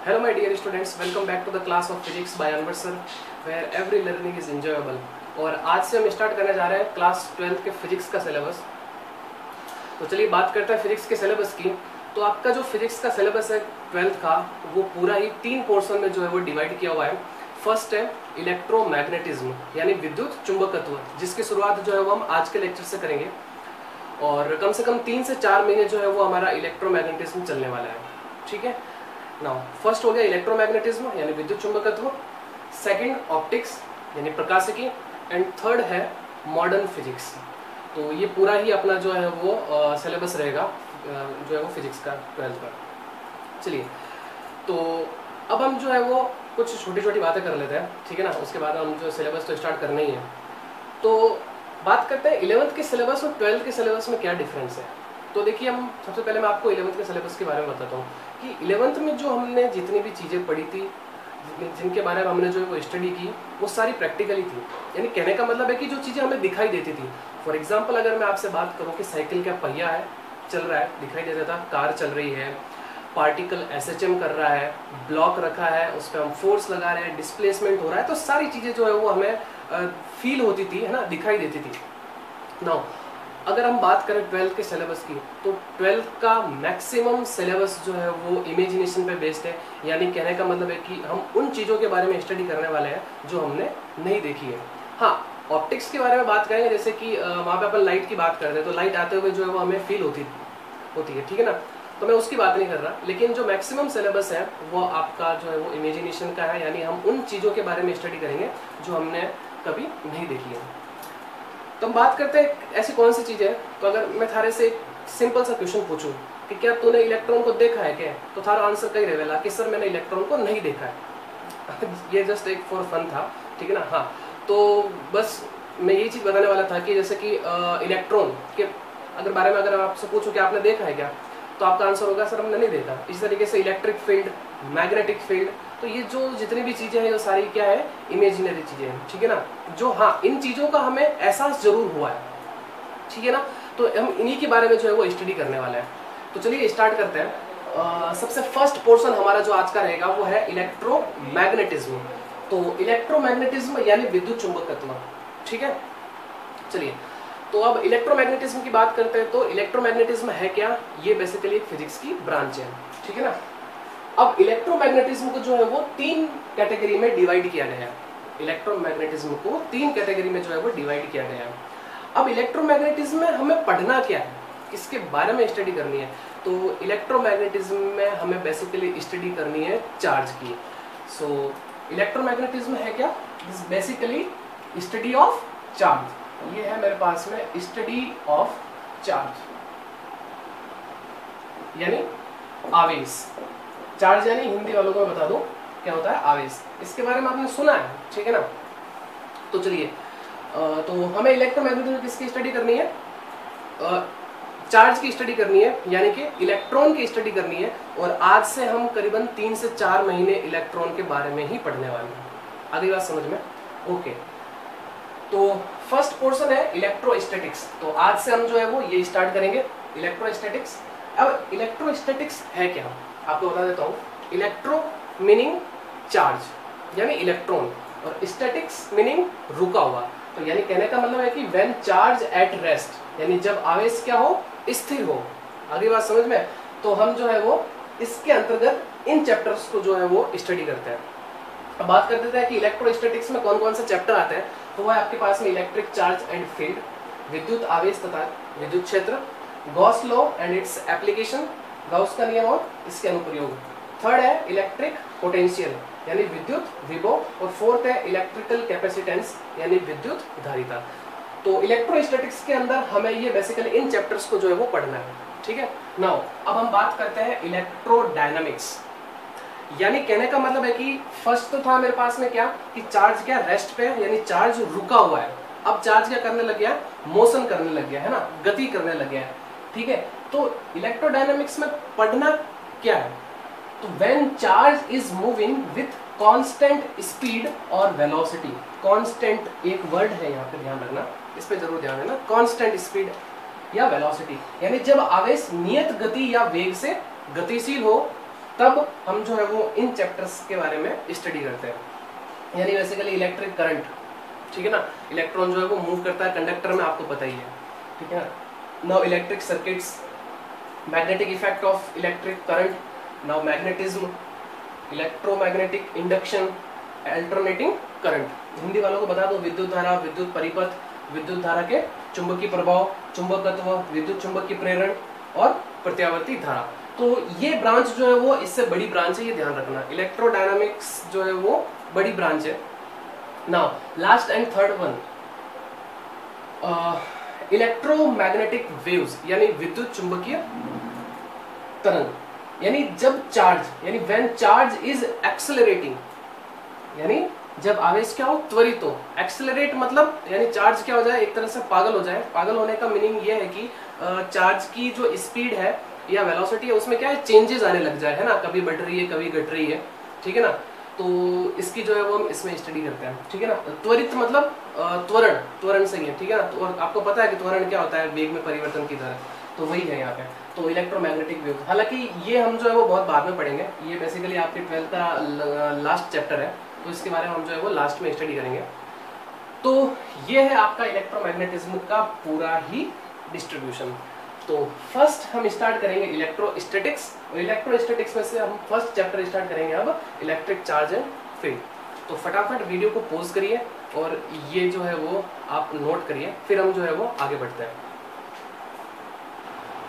Hello my dear students, welcome back to the class of physics by Anwar sir, where every learning is enjoyable। और आज से हम start करने जा रहे हैं क्लास 12 के फिजिक्स का सिलेबस। तो चलिए बात करते हैं फिजिक्स के सिलेबस की। तो आपका जो फिजिक्स का सिलेबस है 12th का, वो पूरा ही 3 पोर्शन में जो है वो डिवाइड किया हुआ है। फर्स्ट है इलेक्ट्रोमैग्नेटिज्म यानी विद्युत चुंबकत्व, जिसकी शुरुआत जो है वो हम आज के लेक्चर से करेंगे और कम से कम 3 से 4 महीने जो है वो हमारा इलेक्ट्रोमैग्नेटिज्म चलने वाला है। ठीक है, नाउ फर्स्ट हो गया इलेक्ट्रोमैग्नेटिज्म यानी विद्युत चुंबकत्व, सेकंड ऑप्टिक्स यानी प्रकाशिकी, एंड थर्ड है मॉडर्न फिजिक्स। तो ये पूरा ही अपना जो है वो सिलेबस रहेगा जो है वो फिजिक्स का 12th का। चलिए, तो अब हम जो है वो कुछ छोटी छोटी बातें कर लेते हैं, ठीक है ना। उसके बाद हम जो सिलेबस तो स्टार्ट करना ही है। तो बात करते हैं 11th के सिलेबस और 12th के सिलेबस में क्या डिफरेंस है। तो देखिए, हम सबसे पहले मैं आपको 11th के सिलेबस के बारे में बताता हूँ कि 11th में जो हमने जितनी भी चीज़ें पढ़ी थी, जिनके बारे में हमने जो है वो स्टडी की, वो सारी प्रैक्टिकली थी। यानी कहने का मतलब है कि जो चीज़ें हमें दिखाई देती थी, फॉर एग्जांपल अगर मैं आपसे बात करूँ कि साइकिल का पहिया है, चल रहा है, दिखाई देता था, कार चल रही है, पार्टिकल एसएचएम कर रहा है, ब्लॉक रखा है, उस पर हम फोर्स लगा रहे हैं, डिस्प्लेसमेंट हो रहा है, तो सारी चीज़ें जो है वो हमें फील होती थी, है ना, दिखाई देती थी। नाउ अगर हम बात करें 12th के सिलेबस की, तो 12th का मैक्सिमम सिलेबस जो है वो इमेजिनेशन पे बेस्ड है। यानी कहने का मतलब है कि हम उन चीज़ों के बारे में स्टडी करने वाले हैं जो हमने नहीं देखी है। हाँ, ऑप्टिक्स के बारे में बात करेंगे, जैसे कि वहाँ पे अपन लाइट की बात करते हैं, तो लाइट आते हुए जो है वो हमें फील होती है, ठीक है ना। तो मैं उसकी बात नहीं कर रहा, लेकिन जो मैक्सिमम सिलेबस है वो आपका जो है वो इमेजिनेशन का है। यानी हम उन चीज़ों के बारे में स्टडी करेंगे जो हमने कभी नहीं देखी है। तो हम बात करते हैं ऐसी कौन सी चीज़ है। तो अगर मैं थारे से एक सिंपल सा क्वेश्चन पूछूं कि क्या तूने इलेक्ट्रॉन को देखा है क्या, तो थारा आंसर कहीं रहेगा कि सर मैंने इलेक्ट्रॉन को नहीं देखा है। ये जस्ट एक फॉर फन था, ठीक है ना। हाँ, तो बस मैं यही चीज़ बताने वाला था कि जैसे कि इलेक्ट्रॉन के अगर बारे में अगर आपसे पूछूं कि आपने देखा है क्या, तो आपका आंसर होगा सर हमने नहीं देखा। इसी तरीके से इलेक्ट्रिक फील्ड, मैग्नेटिक फील्ड, तो ये जो जितनी भी चीज़ें हैं, ये सारी क्या है, इमेजिनरी चीज़ें हैं, ठीक है ना। जो हाँ, इन चीज़ों का हमें एहसास जरूर हुआ है, ठीक है ना। तो हम इन्हीं के बारे में जो है वो स्टडी करने वाले हैं। तो चलिए स्टार्ट करते हैं। सबसे फर्स्ट पोर्शन हमारा जो आज का रहेगा वो है इलेक्ट्रोमैग्नेटिज्म। तो इलेक्ट्रोमैग्नेटिज्म यानी विद्युत चुंबकत्व, ठीक है। चलिए, तो अब इलेक्ट्रोमैग्नेटिज्म की बात करते हैं। तो इलेक्ट्रोमैग्नेटिज्म है क्या, ये बेसिकली एक फिजिक्स की ब्रांच है, ठीक है ना। अब इलेक्ट्रोमैग्नेटिज्म को जो है वो 3 कैटेगरी में डिवाइड किया गया है। इलेक्ट्रोमैग्नेटिज्म को 3 कैटेगरी में जो है वो डिवाइड किया गया है। अब इलेक्ट्रोमैग्नेटिज्म में हमें पढ़ना क्या है, किसके बारे में स्टडी करनी है। तो इलेक्ट्रोमैग्नेटिज्म में हमें बेसिकली स्टडी करनी है चार्ज की। सो इलेक्ट्रोमैग्नेटिज्म है क्या, this basically study of charge. ये है मेरे पास में स्टडी ऑफ चार्ज यानी आवेश। चार्ज यानी हिंदी वालों को मैं बता दूं क्या होता है, आवेश। इसके बारे में आपने सुना है, ठीक है ना। तो चलिए, तो हमें इलेक्ट्रोमैग्नेटिज्म किसकी स्टडी करनी है, चार्ज की स्टडी करनी है, यानी कि इलेक्ट्रॉन की स्टडी करनी है। और आज से हम करीबन 3 से 4 महीने इलेक्ट्रॉन के बारे में ही पढ़ने वाले हैं। अगली बात समझ में, ओके। तो फर्स्ट पोर्शन है इलेक्ट्रोस्टैटिक्स। तो आज से हम जो है वो ये स्टार्ट करेंगे, इलेक्ट्रोस्टैटिक्स। अब इलेक्ट्रोस्टैटिक्स है क्या, आपको बता देता हूँ। इलेक्ट्रो मीनिंग चार्ज यानी इलेक्ट्रॉन, और स्टैटिक्स मीनिंग रुका हुआ। तो यानी कहने का मतलब है कि व्हेन चार्ज एट रेस्ट, यानी जब आवेश क्या हो, स्थिर हो। अगली बात समझ में। तो हम जो है वो इसके अंतर्गत इन चैप्टर्स को जो है वो स्टडी करते हैं। अब बात कर देते हैं कि इलेक्ट्रोस्टैटिक्स में कौन कौन से चैप्टर आते हैं। तो वह आपके पास में इलेक्ट्रिक चार्ज एंड फील्ड, विद्युत आवेश तथा विद्युत क्षेत्र, Gauss law and its application, Gauss का नियम और इसके अनुप्रयोग। थर्ड है इलेक्ट्रिक पोटेंशियल यानी विद्युत विभव, और फोर्थ है इलेक्ट्रिकल कैपेसिटेंस यानी विद्युत धारिता। तो इलेक्ट्रोस्टैटिक्स के अंदर हमें ये बेसिकली इन चैप्टर्स को जो है वो पढ़ना है, ठीक है। नाउ अब हम बात करते हैं इलेक्ट्रोडायनामिक्स। यानी कहने का मतलब है कि फर्स्ट तो था मेरे पास में क्या कि चार्ज क्या रेस्ट पे, यानी चार्ज रुका हुआ है। अब चार्ज क्या करने लग गया, मोशन करने लग गया है ना, गति करने लग गया है, ठीक है। तो इलेक्ट्रोडायनामिक्स में पढ़ना क्या है, तो when charge is moving with constant speed और वेलोसिटी। कांस्टेंट एक वर्ड है यहाँ पे, ध्यान रखना, इस पे जरूर ध्यान देना, कांस्टेंट स्पीड या वेलोसिटी, यानी जब आवेश नियत गति या वेग से गतिशील हो तब हम जो है वो इन चैप्टर्स के बारे में स्टडी करते हैं। यानी बेसिकली इलेक्ट्रिक करंट, ठीक है ना, इलेक्ट्रॉन जो है वो मूव करता है कंडक्टर में, आपको पता ही है, ठीक है ना। Now electric circuits, magnetic effect of electric current, now magnetism, electromagnetic induction, alternating current. Hindi वालों को बता दो, विद्युत धारा, विद्युत परिपथ, विद्युत धारा के चुंबकीय प्रभाव, चुंबकत्व, विद्युत चुंबकीय प्रेरण और प्रत्यावर्ती धारा। तो ये ब्रांच जो है वो इससे बड़ी ब्रांच है, ये ध्यान रखना। इलेक्ट्रोडायनामिक्स जो है वो बड़ी ब्रांच है। Now last and third one, electromagnetic waves, यानी विद्युत चुंबकीय तरंग। यानी जब चार्ज, यानी व्हेन चार्ज इज एक्सेलरेटिंग, यानी जब आवेश क्या हो, त्वरित हो। एक्सेलरेट मतलब यानी चार्ज क्या हो जाए, एक तरह से पागल हो जाए। पागल होने का मीनिंग ये है कि चार्ज की जो स्पीड है या वेलोसिटी है उसमें क्या है, चेंजेस आने लग जाए, है ना, कभी बढ़ रही है कभी घट रही है, ठीक है ना। तो इसकी जो है वो हम इसमें स्टडी करते हैं, ठीक है ना। त्वरित मतलब त्वरण, त्वरण से ही है, ठीक है ना। तो आपको पता है कि त्वरण क्या होता है, वेग में परिवर्तन की तरह, तो वही है यहाँ पे। तो इलेक्ट्रोमैग्नेटिक वेव, हालांकि ये हम जो है वो बहुत बाद में पढ़ेंगे, ये बेसिकली आपके 12th का लास्ट चैप्टर है, तो इसके बारे में हम जो है वो लास्ट में स्टडी करेंगे। तो ये है आपका इलेक्ट्रोमैग्नेटिज्म का पूरा ही डिस्ट्रीब्यूशन। तो फर्स्ट हम स्टार्ट करेंगे इलेक्ट्रोस्टैटिक्स, और इलेक्ट्रोस्टैटिक्स में से हम फर्स्ट चैप्टर स्टार्ट करेंगे अब इलेक्ट्रिक चार्ज एंड फील्ड। तो फटाफट वीडियो को पॉज करिए और ये जो है वो आप नोट करिए, फिर हम जो है वो आगे बढ़ते हैं।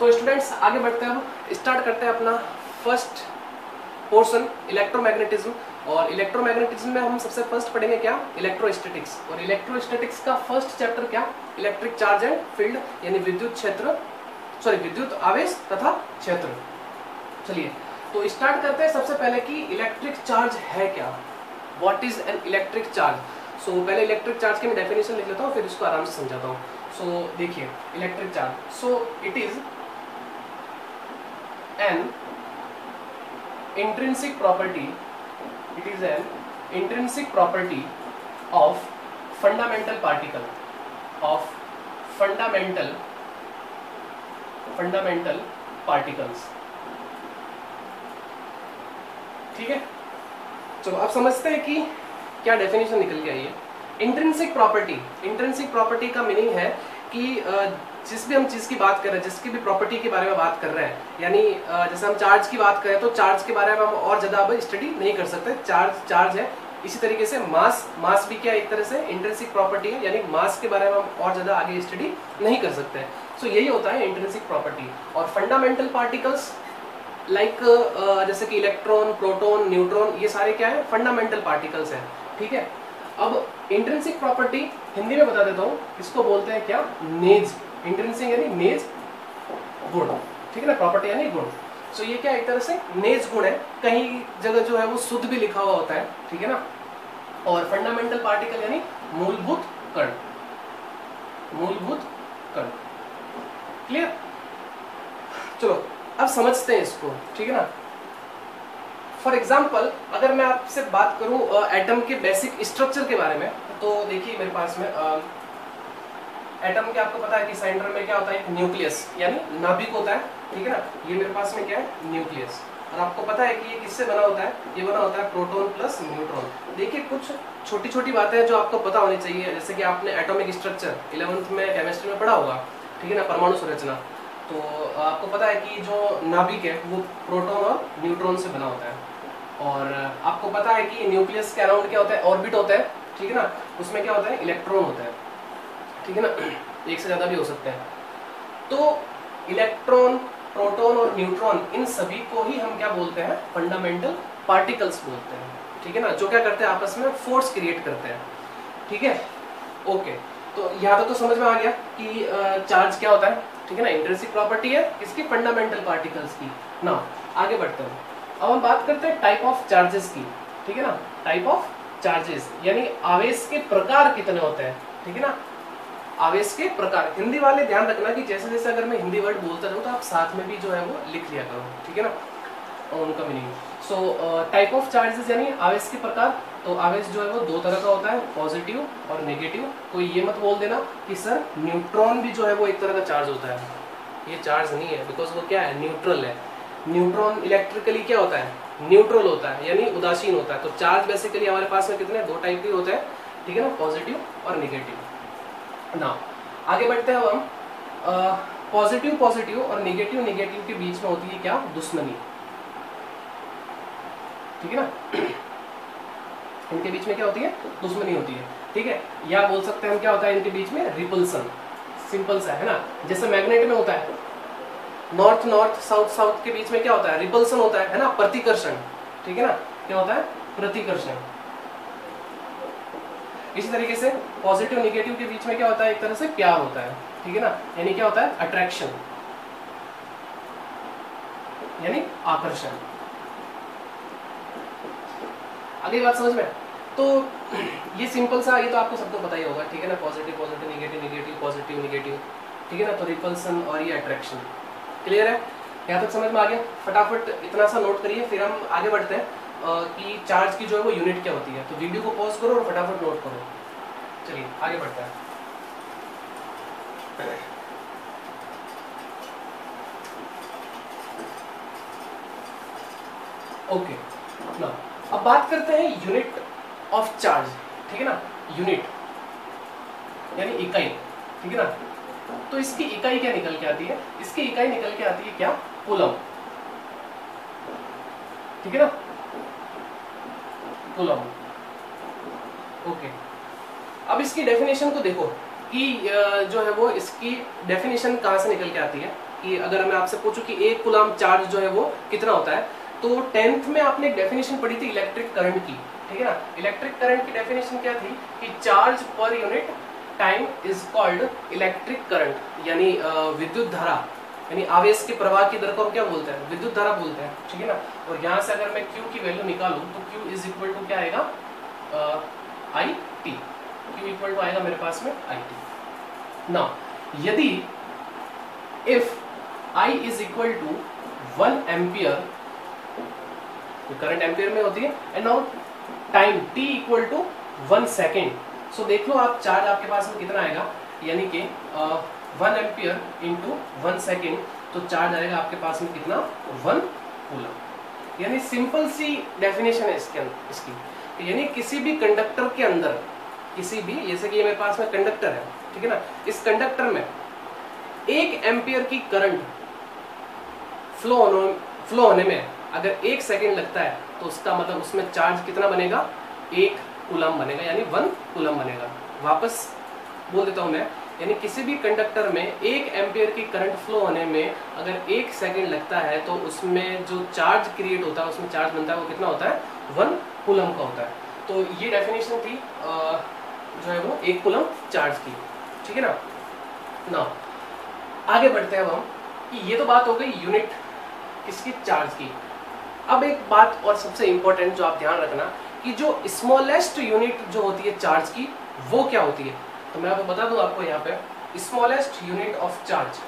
तो स्टूडेंट्स आगे बढ़ते हैं, अब स्टार्ट करते हैं अपना फर्स्ट पोर्शन इलेक्ट्रोमैग्नेटिज्म। और इलेक्ट्रोमैग्नेटिज्म में हम सबसे फर्स्ट पढ़ेंगे क्या, इलेक्ट्रोस्टैटिक्स। और इलेक्ट्रोस्टैटिक्स का फर्स्ट चैप्टर क्या, इलेक्ट्रिक चार्ज एंड फील्ड, यानी विद्युत क्षेत्र, सॉरी विद्युत आवेश तथा क्षेत्र। चलिए तो स्टार्ट करते हैं सबसे पहले कि इलेक्ट्रिक चार्ज है क्या, what is an electric charge. So पहले इलेक्ट्रिक चार्ज की मैं डेफिनेशन लिख लेता हूँ, फिर इसको आराम से समझाता हूँ। सो देखिए electric charge, so it is an intrinsic property, it is an intrinsic property of fundamental particle, of fundamental particles, ठीक है। चलो अब समझते हैं कि क्या डेफिनेशन निकल के आई है। इंट्रिंसिक प्रॉपर्टी, इंट्रिंसिक प्रॉपर्टी का मीनिंग है कि जिस भी हम चीज की बात कर रहे हैं, जिसकी भी प्रॉपर्टी के बारे में बात कर रहे हैं, यानी जैसे हम चार्ज की बात करें तो चार्ज के बारे में हम और ज्यादा अब स्टडी नहीं कर सकते, चार्ज है। इसी तरीके से मास भी क्या एक तरह से इंट्रिंसिक प्रॉपर्टी है, यानी मास के बारे में हम और ज्यादा आगे स्टडी नहीं कर सकते। सो यही होता है इंट्रिंसिक प्रॉपर्टी। और फंडामेंटल पार्टिकल्स लाइक जैसे कि इलेक्ट्रॉन, प्रोटॉन, न्यूट्रॉन, ये सारे क्या है, फंडामेंटल पार्टिकल्स है, ठीक है। अब इंट्रिंसिक प्रॉपर्टी हिंदी में बता देता हूँ, इसको बोलते हैं क्या, नेज। इंट्रिंसिक यानी नेज गुण, ठीक है ना, प्रॉपर्टी यानी गुण। सो ये क्या एक तरह से नेज गुण है, कहीं जगह जो है वो शुद्ध भी लिखा हुआ होता है, ठीक है ना। और फंडामेंटल पार्टिकल यानी मूलभूत कण, मूलभूत कण, क्लियर। चलो अब समझते हैं इसको, ठीक है ना। फॉर एग्जाम्पल अगर मैं आपसे बात करूं एटम के बेसिक स्ट्रक्चर के बारे में, तो देखिए मेरे पास में एटम के आपको पता है कि सेंटर में क्या होता है, एक न्यूक्लियस यानी नाभिक होता है, ठीक है ना। ये मेरे पास में क्या है, न्यूक्लियस। और आपको पता है कि ये किससे बना होता है, ये बना होता है प्रोटॉन प्लस न्यूट्रॉन। देखिए कुछ छोटी छोटी बातें हैं जो आपको पता होनी चाहिए, जैसे कि आपने एटॉमिक स्ट्रक्चर 11th में केमिस्ट्री में पढ़ा होगा, ठीक है ना, परमाणु संरचना। तो आपको पता है कि जो नाभिक है वो प्रोटॉन और न्यूट्रॉन से बना होता है। और आपको पता है कि न्यूक्लियस के अराउंड क्या होता है, ऑर्बिट होता है, ठीक है ना। उसमें क्या होता है, इलेक्ट्रॉन होता है, ठीक है ना, एक से ज्यादा भी हो सकते हैं। तो इलेक्ट्रॉन, प्रोटॉन और न्यूट्रॉन, इन सभी को ही हम क्या बोलते हैं, फंडामेंटल पार्टिकल्स बोलते हैं, ठीक है ना, जो क्या करते हैं, आपस में फोर्स क्रिएट करते हैं, ठीक है। ओके, तो यहाँ तक तो समझ में आ गया कि चार्ज क्या होता है, ठीक है ना, इंट्रिंसिक प्रॉपर्टी है इसकी, फंडामेंटल पार्टिकल्स की। ना आगे बढ़ते हैं, अब हम बात करते हैं टाइप ऑफ चार्जेस की, ठीक है ना। टाइप ऑफ चार्जेस यानी आवेश के प्रकार कितने होते हैं, ठीक है ना, आवेश के प्रकार। हिंदी वाले ध्यान रखना कि जैसे जैसे अगर मैं हिंदी वर्ड बोलता रहूँ तो आप साथ में भी जो है वो लिख लिया करो, ठीक है ना, उनका meaning. So type of charges यानी आवेश के प्रकार। तो आवेश जो है वो दो तरह का होता है, पॉजिटिव और नेगेटिव। कोई ये मत बोल देना कि सर न्यूट्रॉन भी जो है वो एक तरह का चार्ज होता है, ये चार्ज नहीं है, बिकॉज वो क्या है, न्यूट्रल है। न्यूट्रॉन इलेक्ट्रिकली क्या होता है, न्यूट्रल होता है यानी उदासीन होता है। तो चार्ज बेसिकली हमारे पास में कितने, दो टाइप के होते हैं, ठीक है ना, पॉजिटिव और निगेटिव। ना आगे बढ़ते हैं हम, पॉजिटिव पॉजिटिव और निगेटिव निगेटिव के बीच में होती है क्या, दुश्मनी, ठीक है ना। इनके बीच में क्या होती है, दुश्मनी होती है, ठीक है। या बोल सकते हैं हम क्या होता है इनके बीच में, रिपल्सन, सिंपल सा है ना। जैसे मैग्नेट में होता है, नॉर्थ नॉर्थ साउथ साउथ के बीच में क्या होता है, रिपल्सन होता है ना, प्रतिकर्षण, ठीक है ना, क्या होता है, प्रतिकर्षण। इसी तरीके से पॉजिटिव निगेटिव के बीच में क्या होता है, एक तरह से प्यार होता है, ठीक है ना, यानी क्या होता है, अट्रैक्शन यानी आकर्षण। अगली बात समझ में, तो ये सिंपल सा, ये तो आपको सबको पता ही होगा, ठीक है ना, positive positive negative negative positive negative, ठीक है ना। तो रिपल्सन और ये अट्रैक्शन, क्लियर है, यहाँ तक समझ में आ गया। फटाफट इतना सा नोट करिए, फिर हम आगे बढ़ते हैं कि चार्ज की जो है वो यूनिट क्या होती है। तो वीडियो को पॉज करो और फटाफट नोट करो। चलिए आगे बढ़ते हैं। ओके ना, अब बात करते हैं यूनिट ऑफ चार्ज, ठीक है ना, यूनिट यानी इकाई, ठीक है ना। तो इसकी इकाई क्या निकल के आती है, इसकी इकाई निकल के आती है क्या, कूलम, ठीक है ना, कूलम। ओके, अब इसकी डेफिनेशन को देखो कि जो है वो इसकी डेफिनेशन कहाँ से निकल के आती है। कि अगर मैं आपसे पूछूं कि एक कूलम चार्ज जो है वो कितना होता है, तो 10th में आपने एक डेफिनेशन पढ़ी थी इलेक्ट्रिक करंट की, ठीक है ना। इलेक्ट्रिक करंट की डेफिनेशन क्या थी कि charge per unit time is called electric current, यानी विद्युत धारा, यानी आवेश के प्रवाह की दर को हम क्या बोलते हैं, विद्युत धारा बोलते हैं, ठीक है ना। और यहाँ से अगर मैं Q की वैल्यू निकालूं तो Q इज इक्वल टू क्या आएगा, I T. Q equal to आएगा मेरे पास में आई टी ना। यदि if I is equal to 1 ampere, current ampere में होती है, and now time t equal to 1 second. So देख लो आप, चार्ज आपके पास में कितना आएगा, यानी कि 1 एम्पियर इंटू 1 सेकेंड, तो चार्ज आएगा आपके पास में कितना, 1 कूलम। यानी सिंपल सी डेफिनेशन है इसके अंदर इसकी, यानी किसी भी कंडक्टर के अंदर, किसी भी, जैसे कि ये मेरे पास में कंडक्टर है, ठीक है ना, इस कंडक्टर में 1 एम्पियर की करंट फ्लो होने में अगर 1 सेकेंड लगता है, तो उसका मतलब उसमें चार्ज कितना बनेगा, 1 कूलम बनेगा, यानी 1 कूलम बनेगा। वापस बोल देता हूं मैं, यानी किसी भी कंडक्टर में 1 एम्पियर की करंट फ्लो होने में अगर 1 सेकेंड लगता है, तो उसमें जो चार्ज क्रिएट होता है, उसमें चार्ज बनता है, वो कितना होता है, 1 कूलम का होता है। तो ये डेफिनेशन थी जो है वो 1 कूलम चार्ज की, ठीक है ना। आगे बढ़ते हैं अब हम, कि ये तो बात हो गई यूनिट किसकी, चार्ज की। अब एक बात और सबसे इंपॉर्टेंट जो आप ध्यान रखना, कि जो स्मॉलेस्ट यूनिट जो होती है चार्ज की, वो क्या होती है। तो मैं आपको बता दूं आपको यहाँ पे, smallest unit of charge,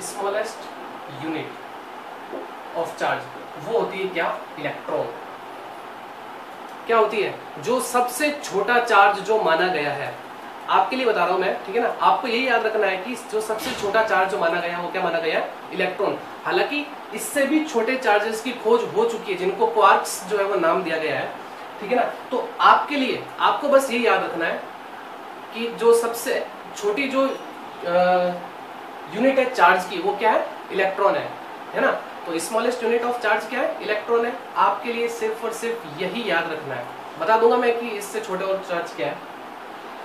smallest unit of charge वो होती है क्या, इलेक्ट्रॉन। क्या होती है, जो सबसे छोटा चार्ज जो माना गया है, आपके लिए बता रहा हूं मैं, ठीक है ना। आपको यही याद रखना है कि जो सबसे छोटा चार्ज जो माना गया है वो क्या माना गया है, इलेक्ट्रॉन। हालांकि इससे भी छोटे चार्जेस की खोज हो चुकी है, जिनको क्वार्क्स जो है वो नाम दिया गया है, ठीक है ना। तो आपके लिए आपको बस यही याद रखना है कि जो सबसे छोटी जो यूनिट है चार्ज की, वो क्या है, इलेक्ट्रॉन है ना। तो स्मॉलेस्ट यूनिट ऑफ चार्ज क्या है, इलेक्ट्रॉन है। आपके लिए सिर्फ और सिर्फ यही याद रखना है। बता दूंगा मैं कि इससे छोटे और चार्ज क्या है।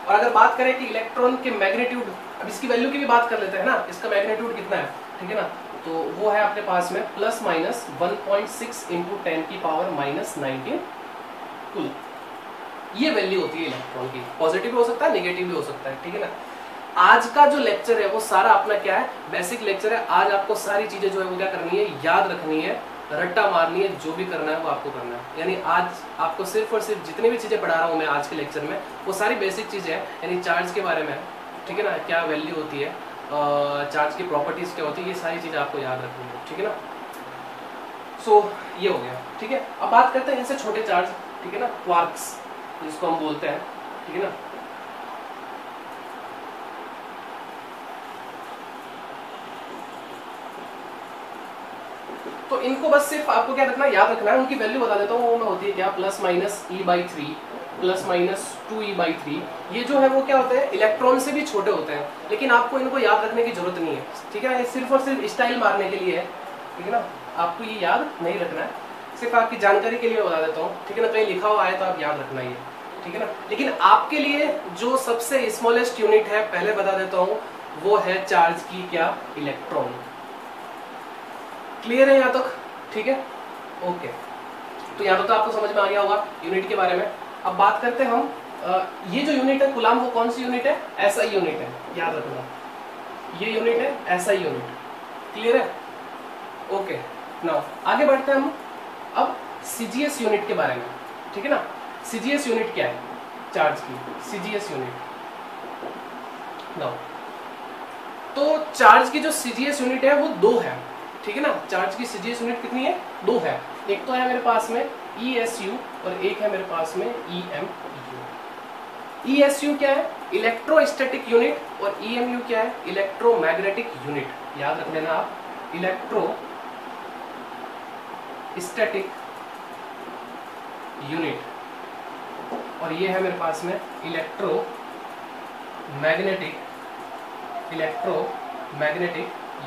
और अगर बात करें कि इलेक्ट्रॉन के मैग्नीट्यूड, अब इसकी वैल्यू की भी बात कर लेते हैं ना, इसका मैग्नीट्यूड कितना है, ठीक है ना। तो वो है आपके पास में प्लस माइनस 1.6 इंटू 10 की पावर माइनस 19 कुल। ये वैल्यू होती है इलेक्ट्रॉन की। पॉजिटिव भी हो सकता है, नेगेटिव भी हो सकता है, ठीक है ना। आज का जो लेक्चर है वो सारा अपना क्या है, बेसिक लेक्चर है। आज आपको सारी चीजें जो है वो क्या करनी है, याद रखनी है, रट्टा मारनी है, जो भी करना है वो आपको करना है। यानी आज आपको सिर्फ और सिर्फ जितनी भी चीजें पढ़ा रहा हूँ मैं आज के लेक्चर में, वो सारी बेसिक चीजें हैं। यानी चार्ज के बारे में, ठीक है ना, क्या वैल्यू होती है, चार्ज की प्रॉपर्टीज क्या होती है, ये सारी चीजें आपको याद रखनी है, ठीक है ना। सो ये हो गया, ठीक है। अब बात करते हैं इनसे छोटे चार्ज, ठीक है ना, क्वार्क्स जिसको हम बोलते हैं, ठीक है ना। तो इनको बस सिर्फ आपको क्या रखना है, याद रखना है। उनकी वैल्यू बता देता हूँ, वो में होती है क्या, plus minus e/3 plus minus 2e/3। ये जो है वो क्या होते हैं, इलेक्ट्रॉन से भी छोटे होते हैं, लेकिन आपको इनको याद रखने की जरूरत नहीं है, ठीक है ना। ये सिर्फ और सिर्फ स्टाइल मारने के लिए है, ठीक है ना। आपको ये याद नहीं रखना है, सिर्फ आपकी जानकारी के लिए बता देता हूँ, ठीक है ना। कहीं लिखा हुआ आए तो आप याद रखना ये, ठीक है ना। लेकिन आपके लिए जो सबसे स्मॉलेस्ट यूनिट है, पहले बता देता हूँ, वो है चार्ज की क्या, इलेक्ट्रॉन। क्लियर है यहाँ तक, ठीक है, ओके। तो यहाँ तक आपको समझ में आ गया होगा यूनिट के बारे में। अब बात करते हैं हम, ये जो यूनिट है कूलाम, वो कौन सी यूनिट है, एसआई यूनिट है, याद रखना। ये यूनिट है एसआई यूनिट, क्लियर है, ओके। नाउ आगे बढ़ते हैं हम अब सीजीएस यूनिट के बारे में, ठीक है ना। सीजीएस यूनिट क्या है, चार्ज की सीजीएस यूनिट। नाउ तो चार्ज की जो सीजीएस यूनिट है वो 2 है, ठीक है ना। चार्ज की सीजीएस यूनिट कितनी है, 2 है। एक तो है मेरे पास में ESU और एक है मेरे पास में EMU। ESU क्या है, इलेक्ट्रोस्टैटिक यूनिट, और EMU क्या है, इलेक्ट्रोमैग्नेटिक यूनिट। याद रख लेना आप, इलेक्ट्रोस्टैटिक यूनिट, और ये है मेरे पास में इलेक्ट्रोमैग्नेटिक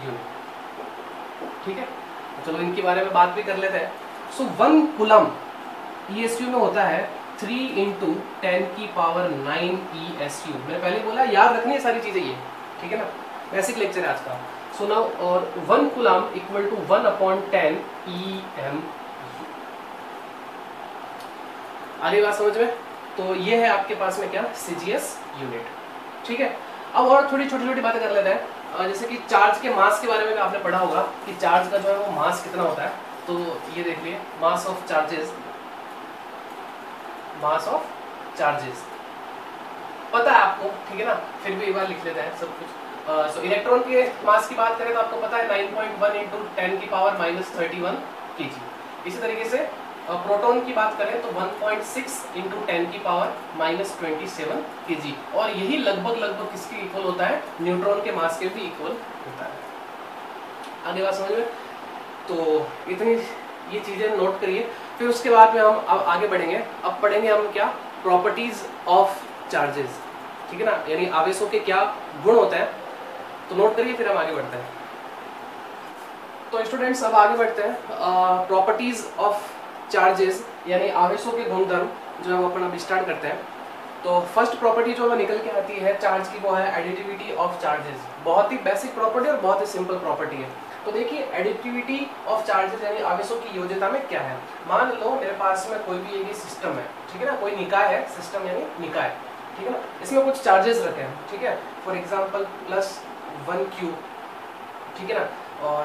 यूनिट, ठीक है। चलो इनके बारे में बात भी कर लेते हैं। सो 1 कूलम ESU में होता है 3 × 10⁹ ESU। मैंने पहले बोला याद रखनी है सारी चीजें ये, ठीक है ना, बेसिक लेक्चर है आज का। सो नाउ और 1 कूलम इक्वल टू 1/10 EMU। आगे बात समझ में। तो ये है आपके पास में क्या, सीजीएस यूनिट, ठीक है। अब और थोड़ी छोटी छोटी बातें कर लेते हैं। जैसे कि चार्ज के मास के बारे में भी आपने पढ़ा होगा कि चार्ज का जो है वो मास कितना होता है। तो ये देख लिए, मास ऑफ चार्जेस पता है आपको, ठीक है ना, फिर भी एक बार लिख लेते हैं सब कुछ। सो इलेक्ट्रॉन के मास की बात करें तो आपको पता है 9.1 × 10⁻³ kg। इसी तरीके से प्रोटॉन की बात करें तो 1.6 × 10⁻27 kg, और यही लगभग किसके इक्वल होता है, न्यूट्रॉन के मास के भी इक्वल होता है। आगे बात समझ में। तो इतनी ये चीजें नोट करिए। फिर उसके बाद में हम अब आगे बढ़ेंगे। अब पढ़ेंगे हम क्या, प्रॉपर्टीज ऑफ चार्जेस, ठीक है ना, यानी आवेशों के क्या गुण होते हैं। तो नोट करिए, फिर हम आगे बढ़ते हैं। तो स्टूडेंट्स अब आगे बढ़ते हैं, प्रॉपर्टीज ऑफ चार्जेस यानी आवेशों के गुणधर्म जो है वो अपन अब स्टार्ट करते हैं। तो फर्स्ट प्रॉपर्टी जो हमें निकल के आती है चार्ज की, वो है एडिटिविटी ऑफ चार्जेस। बहुत ही बेसिक प्रॉपर्टी और बहुत ही सिंपल प्रॉपर्टी है। तो देखिए एडिटिविटी ऑफ चार्जेस यानी आवेशों की योज्यता में क्या है। मान लो मेरे पास में कोई भी एक सिस्टम है, ठीक है ना, कोई निकाय है, सिस्टम यानी निकाय, ठीक है ना। इसमें कुछ चार्जेस रखे हैं, ठीक है, फॉर एग्जाम्पल +1Q, ठीक है ना, और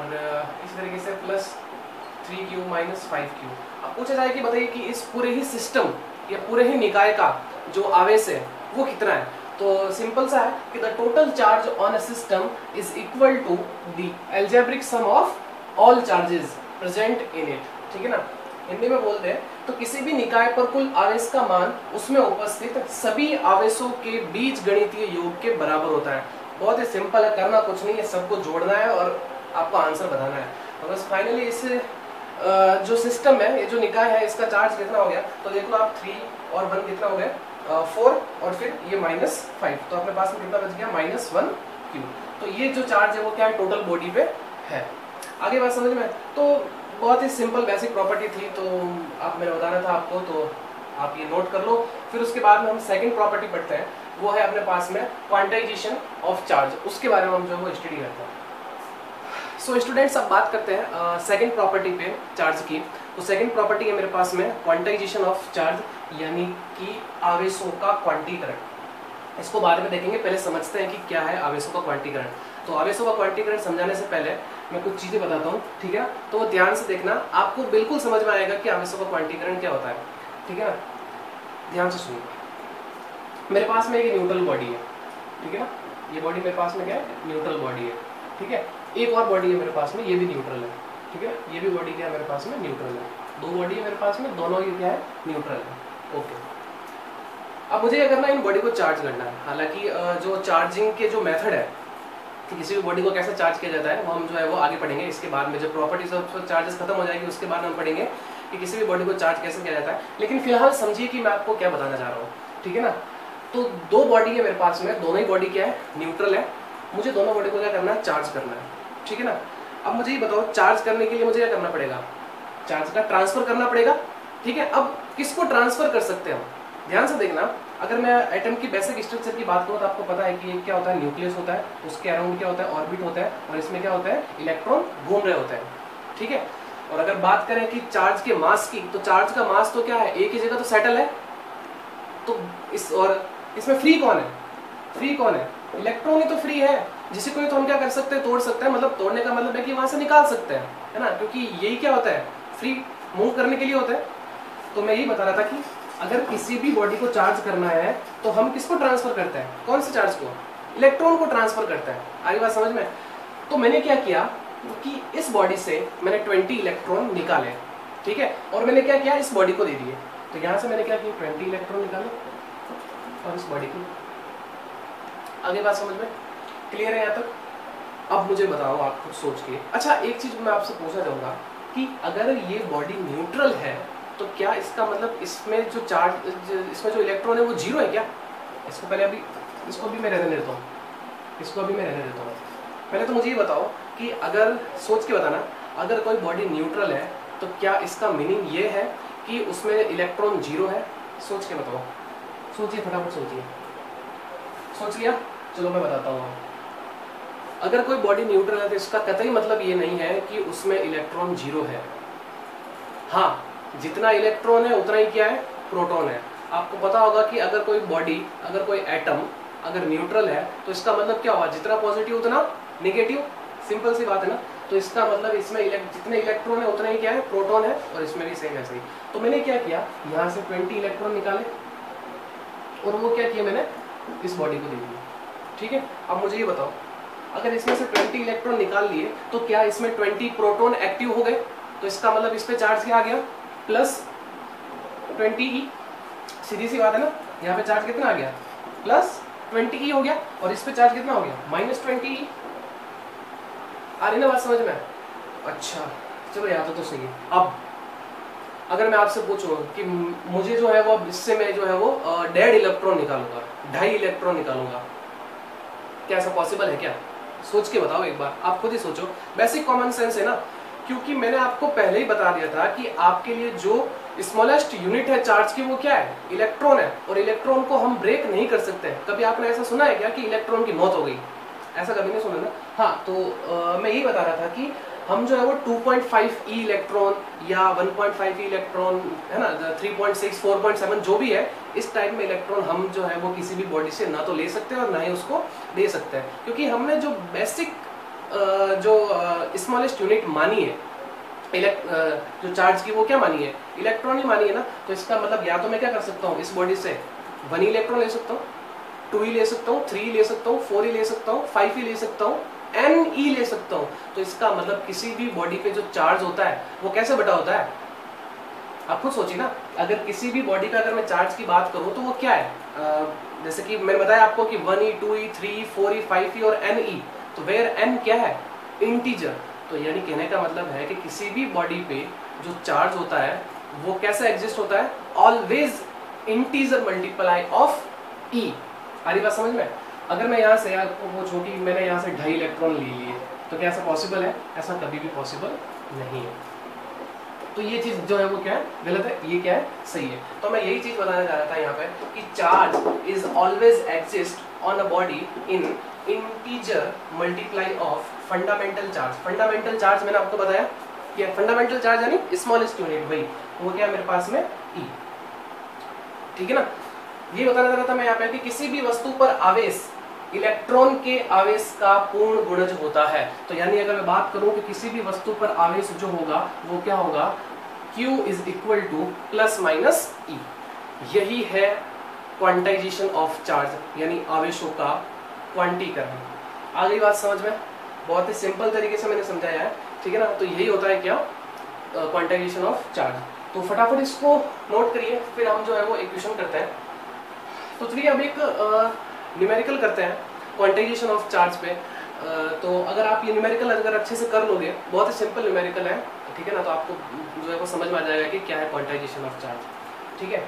इस तरीके से +3Q - 5Q। अब पूछा जाए कि बताइए कि इस पूरे ही सिस्टम या पूरे ही निकाय का जो आवेश है वो कितना है। तो सिंपल सा है कि the total charge on a system is equal to the algebraic sum of all charges present in it, ठीक है ना। हिंदी में बोलते हैं तो किसी भी निकाय पर कुल आवेश का मान उसमें उपस्थित सभी आवेशों के बीज गणितीय योग के बराबर होता है। बहुत ही सिंपल है, करना कुछ नहीं है, सबको जोड़ना है और आपको आंसर बताना है। तो बस फाइनली इस जो सिस्टम है, ये जो निकाय है, इसका चार्ज कितना हो गया। तो देखो आप 3 और 1 कितना हो गया, 4 और फिर ये -5, तो अपने पास में कितना बच गया, -1Q। तो ये जो चार्ज है वो क्या है, टोटल बॉडी पे है। आगे बात समझ में। तो बहुत ही सिंपल बेसिक प्रॉपर्टी थी, तो आप मैंने बताना था आपको, तो आप ये नोट कर लो। फिर उसके बाद में हम सेकंड प्रॉपर्टी पढ़ते हैं, वो है अपने पास में क्वांटाइजेशन ऑफ चार्ज। उसके बारे में हम जो है वो स्टडी करते हैं। सो स्टूडेंट्स अब बात करते हैं सेकंड प्रॉपर्टी पे चार्ज की। तो सेकंड प्रॉपर्टी है मेरे पास में क्वांटाइजेशन ऑफ चार्ज, यानी कि आवेशों का क्वांटीकरण। इसको बाद में देखेंगे, पहले समझते हैं कि क्या है आवेशों का क्वांटीकरण। तो आवेशों का क्वांटीकरण समझाने से पहले मैं कुछ चीजें बताता हूँ, ठीक है। तो वो ध्यान से देखना, आपको बिल्कुल समझ में आएगा कि आवेशों का क्वांटीकरण क्या होता है, ठीक है ना। ध्यान से सुनिए। मेरे पास में एक न्यूट्रल बॉडी है, ठीक है ना, ये बॉडी मेरे पास में क्या है, न्यूट्रल बॉडी है, ठीक है। एक और बॉडी है मेरे पास में, ये भी न्यूट्रल है, ठीक है। ये भी बॉडी क्या है मेरे पास में, न्यूट्रल है। 2 बॉडी है मेरे पास में, दोनों ये क्या है, न्यूट्रल है, ओके। अब मुझे क्या करना है, इन बॉडी को चार्ज करना है। हालांकि जो चार्जिंग के जो मेथड है, कि किसी भी बॉडी को कैसे चार्ज किया जाता है वो हम जो है वो आगे पढ़ेंगे। इसके बाद में जब प्रॉपर्टीज ऑफ चार्जेस खत्म हो जाएगी उसके बाद हम पढ़ेंगे कि किसी भी बॉडी को चार्ज कैसे किया जाता है। लेकिन फिलहाल समझिए कि मैं आपको क्या बताना चाह रहा हूँ, ठीक है ना। तो दो बॉडी है मेरे पास में, दोनों ही बॉडी क्या है, न्यूट्रल है। मुझे दोनों बॉडी को क्या करना है, चार्ज करना है, ठीक है ना। अब मुझे ये बताओ, चार्ज करने के लिए मुझे क्या करना पड़ेगा, चार्ज का ट्रांसफर करना पड़ेगा, ठीक है। अब किसको ट्रांसफर कर सकते हैं हम, ध्यान से देखना। अगर मैं एटम की बेसिक स्ट्रक्चर की बात करूँ तो आपको पता है कि क्या होता है, न्यूक्लियस होता है, उसके अराउंड क्या होता है, ऑर्बिट होता है, और इसमें क्या होता है, इलेक्ट्रॉन घूम रहे होते हैं, ठीक है। और अगर बात करें कि चार्ज के मास की, तो चार्ज का मास तो क्या है, एक ही जगह तो सेटल है। तो इसमें फ्री कौन है, फ्री कौन है, इलेक्ट्रॉन ही तो फ्री है। जिसे कोई तो हम क्या कर सकते हैं, तोड़ सकते हैं। मतलब तोड़ने का मतलब है कि वहां से निकाल सकते हैं, है ना, क्योंकि यही क्या होता है, फ्री मूव करने के लिए होता है। तो मैं यही बता रहा था कि अगर किसी भी बॉडी को चार्ज करना है तो हम किसको ट्रांसफर करते हैं, कौन से चार्ज को, इलेक्ट्रॉन को ट्रांसफर करते हैं। आगे बात समझ में। तो मैंने क्या किया कि इस बॉडी से मैंने 20 इलेक्ट्रॉन निकाले, ठीक है, और मैंने क्या किया, इस बॉडी को दे दिए। तो यहां से मैंने क्या किया, 20 इलेक्ट्रॉन निकाले और इस बॉडी को। आगे बात समझ में क्लियर है यहाँ तक। अब मुझे बताओ आप खुद सोच के। अच्छा, एक चीज मैं आपसे पूछना चाहूंगा कि अगर ये बॉडी न्यूट्रल है तो क्या इसका मतलब इसमें जो चार्ज, इसमें जो इलेक्ट्रॉन है वो जीरो है क्या। इसको पहले अभी, इसको भी मैं रहने देता हूँ, इसको अभी मैं रहने देता हूँ। पहले तो मुझे ये बताओ कि अगर, सोच के बताना, अगर कोई बॉडी न्यूट्रल है तो क्या इसका मीनिंग ये है कि उसमें इलेक्ट्रॉन जीरो है। सोच के बताओ, सोचिए, फटाफट सोचिए। सोच लिया, चलो मैं बताता हूँ। अगर कोई बॉडी न्यूट्रल है तो इसका कतई मतलब ये नहीं है कि उसमें इलेक्ट्रॉन जीरो है। हाँ, जितना इलेक्ट्रॉन है उतना ही क्या है, प्रोटॉन है। आपको पता होगा कि अगर कोई बॉडी, अगर कोई एटम अगर न्यूट्रल है तो इसका मतलब क्या हुआ, जितना पॉजिटिव उतना नेगेटिव, सिंपल सी बात है ना। तो इसका मतलब इसमें जितने इलेक्ट्रॉन है उतना ही क्या है, प्रोटॉन है, और इसमें भी सेम ऐसे ही। तो मैंने क्या किया, यहाँ से 20 इलेक्ट्रॉन निकाले और वो क्या किया, मैंने इस बॉडी को दे दिया, ठीक है। अब मुझे ये बताओ, अगर इसमें से 20 इलेक्ट्रॉन निकाल लिए तो क्या इसमें 20 प्रोटॉन एक्टिव हो गए। तो इसका मतलब इस पे चार्ज क्या आ गया, प्लस 20E। सीधी सी बात है ना, यहाँ पे चार्ज कितना आ गया, प्लस 20E हो गया, और इस पे चार्ज कितना हो गया, माइनस 20E। आ रही ना बात समझ में। अच्छा चलो, यहाँ तो सही है। अब अगर मैं आपसे पूछूं कि मुझे जो है वो इससे मैं जो है वो 1.5 इलेक्ट्रॉन निकालूंगा, 2.5 इलेक्ट्रॉन निकालूंगा, क्या ऐसा पॉसिबल है क्या। सोच के बताओ एक बार, आप खुद ही सोचो। बेसिक कॉमन सेंस है ना, क्योंकि मैंने आपको पहले ही बता दिया था कि आपके लिए जो स्मॉलेस्ट यूनिट है चार्ज की वो क्या है, इलेक्ट्रॉन है। और इलेक्ट्रॉन को हम ब्रेक नहीं कर सकते। कभी आपने ऐसा सुना है क्या कि इलेक्ट्रॉन की मौत हो गई, ऐसा कभी नहीं सुना ना। हाँ, तो मैं यही बता रहा था कि हम जो है वो 2.5 इलेक्ट्रॉन या 1.5 इलेक्ट्रॉन, है ना, 3.6, 4.7 जो भी है, इस टाइप में इलेक्ट्रॉन हम जो है वो किसी भी बॉडी से ना तो ले सकते हैं और ना ही उसको दे सकते हैं। क्योंकि हमने जो बेसिक जो स्मॉलेस्ट यूनिट मानी है जो चार्ज की, वो क्या मानी है, इलेक्ट्रॉन ही मानी है ना। तो इसका मतलब या तो मैं क्या कर सकता हूँ, इस बॉडी से 1 इलेक्ट्रॉन ले सकता हूँ, 2 ही ले सकता हूँ, 3 ले सकता हूँ, 4 ही ले सकता हूँ, 5 ही ले सकता हूँ, NE ले सकता हूँ। तो इसका मतलब किसी भी बॉडी पे जो चार्ज होता है वो कैसे बटा होता है, आप खुद सोचिए ना। अगर किसी भी बॉडी पे अगर मैं चार्ज की बात करूँ तो वो क्या है, जैसे कि मैंने बताया आपको कि 1E, 2E, 3E, 4E, 5E और NE। तो वेयर N क्या है, इंटीजर। तो यानी कहने का मतलब है कि किसी भी बॉडी पे जो चार्ज होता है वो कैसे एग्जिस्ट होता है, always integer multiply of E। आ रही बात समझ में। अगर मैं यहाँ से आपको पूछूं कि मैंने यहाँ से 2.5 इलेक्ट्रॉन ले लिए तो क्या ऐसा पॉसिबल है, ऐसा कभी भी पॉसिबल नहीं है। तो ये चीज जो है वो क्या है, गलत है, ये क्या है, सही है। तो मैं यही चीज बताना चाह रहा था यहाँ पे कि charge is always exist on a body in integer multiply of fundamental charge. Fundamental charge मैंने आपको बताया कि फंडामेंटल चार्ज यानी स्मॉलेस्ट यूनिट, वही वो क्या है मेरे पास में, E, ठीक है ना। ये बताना चाह रहा था मैं यहाँ पे कि किसी भी वस्तु पर आवेश इलेक्ट्रॉन के आवेश का पूर्ण गुणज होता है। तो यानी अगर मैं बात करूं कि किसी भी वस्तु पर आवेश जो होगा वो क्या होगा, Q is equal two plus minus E। यही है क्वांटाइजेशन ऑफ चार्ज, यानी आवेशों का क्वांटीकरण। आ गई बात समझ में, बहुत ही सिंपल तरीके से मैंने समझाया है, ठीक है ना। तो यही होता है क्या, क्वांटाइजेशन ऑफ चार्ज। तो फटाफट इसको नोट करिए, फिर हम जो है वो इक्वेशन करते हैं। तो चलिए अब एक न्यूमेरिकल करते हैं क्वांटाइजेशन ऑफ चार्ज पे। तो अगर आप ये न्यूमेरिकल अगर अच्छे से कर लोगे, बहुत ही सिंपल न्यूमेरिकल है, ठीक है ना, तो आपको जो है वो समझ में आ जाएगा कि क्या है क्वांटाइजेशन ऑफ चार्ज, ठीक है।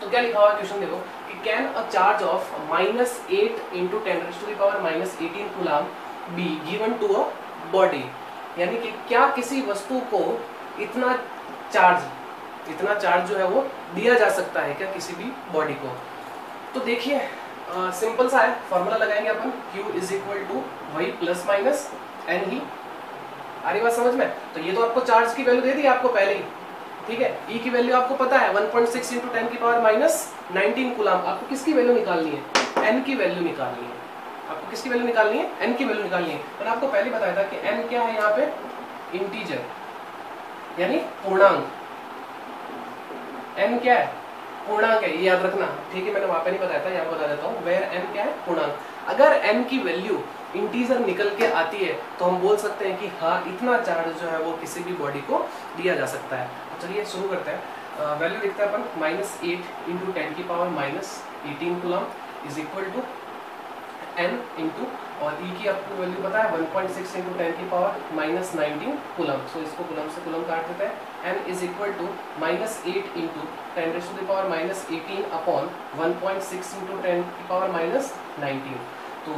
तो क्या लिखा हुआ है क्वेश्चन देखो कि can a charge of -8 × 10⁻⁻18 coulomb be given to a body, यानी कि क्या किसी वस्तु को इतना चार्ज जो है वो दिया जा सकता है क्या किसी भी बॉडी को। तो देखिए सिंपल सा है, फॉर्मूला लगाएंगे अपन, Q = वही प्लस माइनस n ही। आ रही बात समझ में? तो ये तो आपको चार्ज की वैल्यू दे दी आपको पहले ही, ठीक है। E की वैल्यू आपको पता है 1.6 × 10⁻⁻19 कूलम। आपको किसकी वैल्यू निकालनी है? n की वैल्यू निकालनी है। आपको किसकी वैल्यू निकालनी है? n की वैल्यू निकालनी है। मैंने आपको पहले बताया था कि n क्या है यहाँ पे? इंटीजर, यानी पूर्णांक। n क्या है? पूर्णांक है, ये याद रखना, ठीक है। मैंने वहां पे नहीं बताया था, यहाँ बता देता हूँ। वेयर n क्या है? पूर्णांक। अगर n की वैल्यू इंटीजर निकल के आती है तो हम बोल सकते हैं कि हाँ इतना चार्ज जो है वो किसी भी बॉडी को दिया जा सकता है। तो चलिए शुरू करते हैं। वैल्यू लिखते हैं अपन -8 × 10⁻⁻18 coulomb is equal to n into, और E की आपको वैल्यू पता है 1.6 × 10⁻⁻19 कूलम। सो इसको कूलम से कूलम काट देते हैं। n is equal to -8 × 10⁻⁻18 upon 1.6 × 10⁻⁻19। तो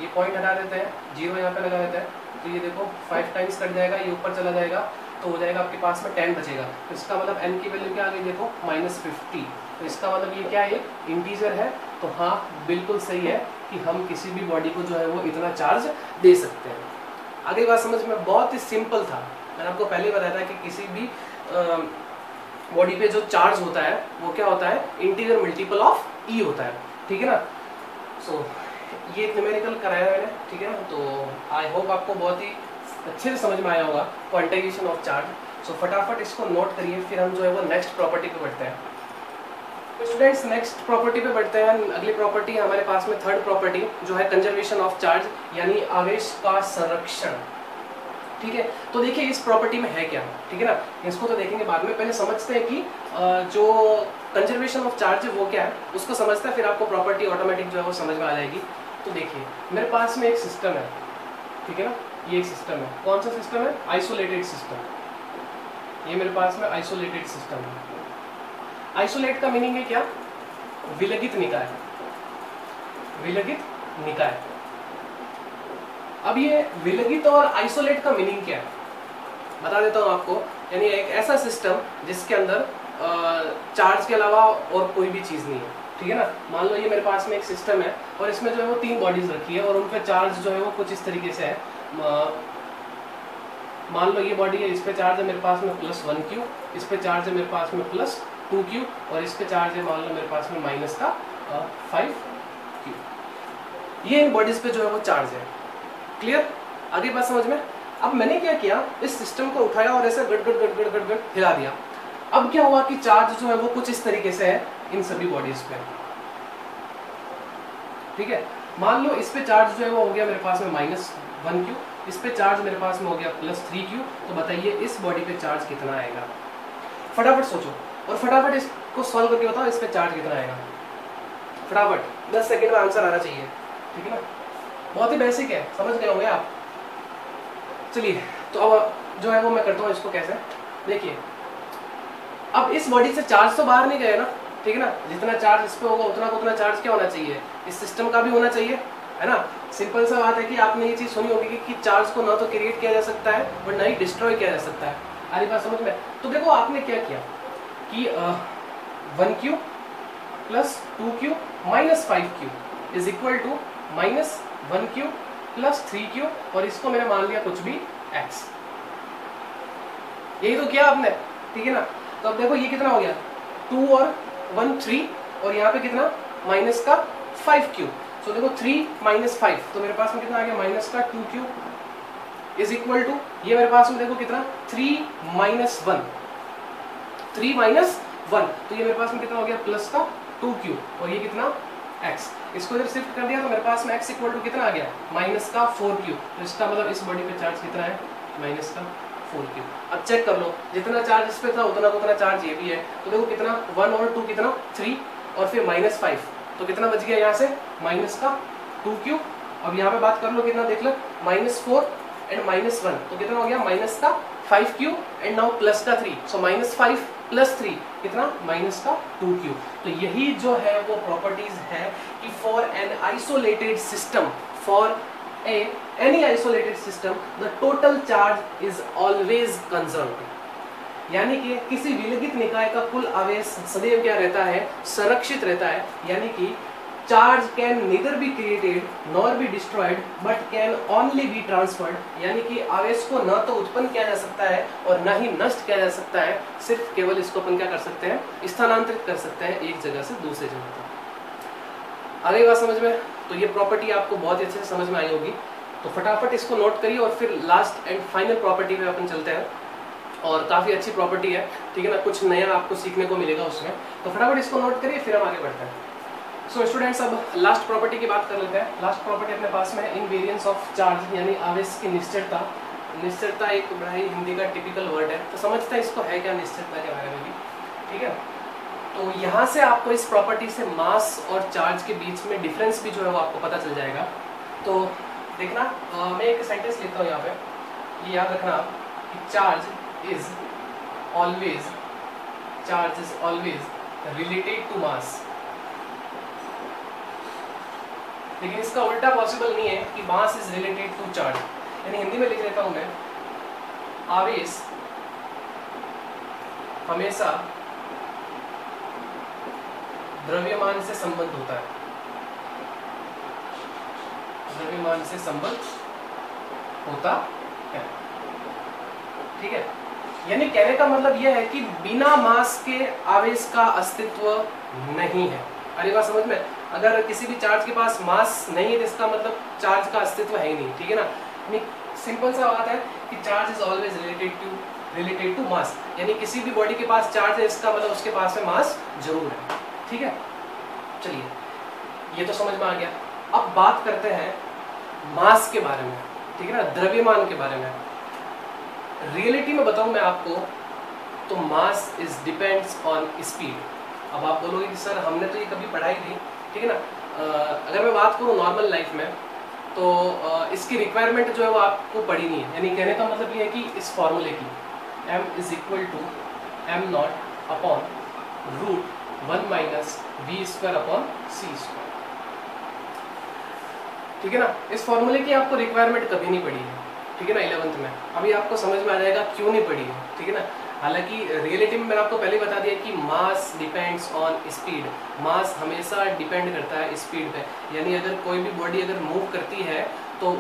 ये पॉइंट हटा देते हैं, 0 यहाँ पे लगा देते हैं। तो ये देखो 5 टाइम्स कट जाएगा, ये ऊपर चला जाएगा, तो हो जाएगा आपके पास में 10 बचेगा। तो इसका मतलब n की वैल्यू क्या आ गई देखो -50। तो इसका मतलब ये क्या है? इंटीजर है। तो हाँ बिल्कुल सही है कि हम किसी भी बॉडी को जो है वो इतना चार्ज दे सकते हैं। आगे बात समझ में? बहुत ही सिंपल था। मैंने आपको पहले बताया था कि किसी भी बॉडी पे जो चार्ज होता है वो क्या होता है? इंटीजर मल्टीपल ऑफ E होता है, ठीक है ना। सो ये न्यूमेरिकल कराया मैंने, ठीक है ना। तो आई होप आपको बहुत ही अच्छे से समझ में आया होगा क्वांटाइजेशन ऑफ चार्ज। सो फटाफट इसको नोट करिए, फिर हम जो है वो नेक्स्ट प्रॉपर्टी पे बढ़ते हैं। तो स्टूडेंट्स नेक्स्ट प्रॉपर्टी पे बढ़ते हैं। अगली प्रॉपर्टी हमारे पास में थर्ड प्रॉपर्टी जो है कंजर्वेशन ऑफ चार्ज, यानी आवेश का संरक्षण, ठीक है। तो देखिए इस प्रॉपर्टी में है क्या, ठीक है ना। इसको तो देखेंगे बाद में, पहले समझते हैं कि जो कंजर्वेशन ऑफ चार्ज है वो क्या है, उसको समझते हैं, फिर आपको प्रॉपर्टी ऑटोमेटिक जो है वो समझ में आ जाएगी। तो देखिए मेरे पास में एक सिस्टम है, ठीक है ना। ये एक सिस्टम है, कौन सा सिस्टम है? Isolated system. ये मेरे पास में आइसोलेटेड सिस्टम है। आइसोलेट का मीनिंग है क्या? विलगित निकाय, विलगित निकाय। अब ये विलगित और आइसोलेट का मीनिंग क्या है बता देता हूँ आपको। यानी एक ऐसा सिस्टम जिसके अंदर चार्ज के अलावा और कोई भी चीज नहीं है, ठीक है ना। मान लो ये मेरे पास में एक सिस्टम है और इसमें जो है वो 3 बॉडीज रखी है और उन पे चार्ज जो है वो कुछ इस तरीके से है। मान लो ये बॉडी है, इस पे चार्ज है मेरे पास में +1Q, इस पे चार्ज है मेरे पास में +2Q, और इस पे चार्ज है मान लो मेरे पास में -5Q। ये इन बॉडीज पे जो है वो चार्ज है। क्लियर? आगे बात समझ में? अब मैंने क्या किया, इस सिस्टम को उठाया और ऐसे गट गट गट गट गट गट हिला दिया। अब क्या हुआ कि चार्ज जो है वो कुछ इस तरीके से है इन सभी बॉडीज पे, ठीक है। मान लो इस पे चार्ज जो है वो हो गया मेरे पास में -1Q, इस पे चार्ज मेरे पास में हो गया +3Q। तो बताइए इस बॉडी पे चार्ज कितना आएगा? फटाफट सोचो और फटाफट इसको सॉल्व करके बताओ इस पे चार्ज कितना आएगा। फटाफट 10 सेकंड में आंसर आना चाहिए, ठीक है ना। बहुत ही बेसिक है, समझ गए होंगे आप। चलिए तो अब जो है वो मैं करता हूँ इसको कैसे। देखिए अब इस बॉडी से चार्ज तो बाहर नहीं गए ना, ठीक है ना। जितना चार्ज इस पे होगा उतना उतना चार्ज क्या होना चाहिए? इस सिस्टम का भी होना चाहिए, है ना। सिंपल सा बात है कि आपने ये चीज सुनी होगी कि चार्ज को ना तो क्रिएट किया जा सकता है और ना ही डिस्ट्रॉय किया जा सकता है। आ रही बात समझ में? तो देखो आपने क्या किया कि 1Q + 2Q - 5Q is equal to -1Q + 3Q, और इसको मैंने मान लिया कुछ भी x। यही तो किया आपने, ठीक है ना। तो अब देखो ये कितना हो गया, 2 और 1 3, और यहाँ पे कितना -5Q। तो देखो 3 - 5, तो मेरे पास में कितना आ गया -2Q इज इक्वल टू, ये मेरे पास में देखो कितना 3 - 1, 3 - 1, तो ये मेरे पास में कितना हो गया +2Q, और ये कितना x। इसको इधर शिफ्ट कर दिया तो मेरे पास में x इक्वल टू कितना आ गया -4Q। तो इसका मतलब इस बॉडी पे चार्ज कितना है -4Q। अब चेक कर लो, जितना चार्ज इस पे था उतना उतना चार्ज ये भी है। तो देखो कितना 1 और 2 कितना 3, और फिर -5, तो कितना बच गया यहाँ से -2Q अब यहाँ पे बात कर लो कितना देख लो, -4 एंड -1 तो कितना हो गया, माइनस का 5 एंड नाउ प्लस का 3, सो -5 + 3 कितना, माइनस का 2 तो यही जो है वो प्रॉपर्टीज है कि for an isolated system, for any isolated system the total charge is always conserved, यानी कि किसी विलगित निकाय का कुल आवेश सदैव क्या रहता है, संरक्षित रहता है, यानी कि charge can neither be created nor be destroyed but can only be transferred, यानी कि आवेश को न तो उत्पन्न किया जा सकता है और न ही नष्ट किया जा सकता है, सिर्फ केवल इसको अपन क्या कर सकते हैं, स्थानांतरित कर सकते हैं एक जगह से दूसरी जगह तक। आगे बात समझ में, तो ये प्रॉपर्टी आपको बहुत अच्छे से समझ में आई होगी, तो फटाफट इसको नोट करिए और फिर लास्ट एंड फाइनल प्रॉपर्टी पे अपन चलते हैं, और काफ़ी अच्छी प्रॉपर्टी है, ठीक है ना, कुछ नया आपको सीखने को मिलेगा उसमें, तो फटाफट इसको नोट करिए फिर हम आगे बढ़ते हैं। सो स्टूडेंट्स, अब लास्ट प्रॉपर्टी की बात कर लेते हैं। लास्ट प्रॉपर्टी अपने पास में है इनवेरिएंस ऑफ चार्ज, यानी आवेश की निश्चलता। निश्चलता एक बड़ा ही हिंदी का टिपिकल वर्ड है, तो समझते हैं इसको है क्या निश्चलता के बारे में भी, ठीक है। तो यहाँ से आपको इस प्रॉपर्टी से मास और चार्ज के बीच में डिफरेंस भी जो है वो आपको पता चल जाएगा। तो देखना, मैं एक सेंटेंस लिखता हूँ यहाँ पे, ये याद रखना आप कि charge is always related to mass, लेकिन इसका उल्टा पॉसिबल नहीं है कि mass is related to charge, यानी हिंदी में लिख लेता हूं मैं, आवेश हमेशा द्रव्यमान से संबंध होता है, द्रव्यमान से संबंध होता है, ठीक है। यानी कहने का मतलब यह है कि बिना मास के आवेश का अस्तित्व नहीं है। अरे बात समझ में, अगर किसी भी चार्ज के पास मास नहीं है तो इसका मतलब चार्ज का अस्तित्व है ही नहीं, ठीक है ना। सिंपल सा बात है कि charge is always related to mass, यानी किसी भी बॉडी के पास चार्ज है इसका मतलब उसके पास में मास जरूर है, ठीक है। चलिए, ये तो समझ में आ गया। अब बात करते हैं मास के बारे में, ठीक है ना, द्रव्यमान के बारे में। रियलिटी में बताऊं मैं आपको, तो mass is depends on speed. अब आप बोलोगे कि सर हमने तो ये कभी पढ़ाई थी, ठीक है ना। अगर मैं बात करूँ नॉर्मल लाइफ में, तो इसकी रिक्वायरमेंट जो है वो आपको पड़ी नहीं है, यानी कहने का मतलब ये है कि इस फॉर्मूले की m = m0 upon √1 - v² upon c², ठीक है ना। इस फॉर्मूले की आपको रिक्वायरमेंट कभी नहीं पड़ी है, ठीक है ना, 11th में। अभी आपको समझ में आ जाएगा क्यों नहीं पड़ी है, ठीक है ना। हालांकि रियलिटी में मैंने आपको पहले बता दिया कि मास डिपेंड्स ऑन स्पीड, मास हमेशा डिपेंड करता है स्पीड पे, यानी अगर कोई भी बॉडी अगर मूव करती है तो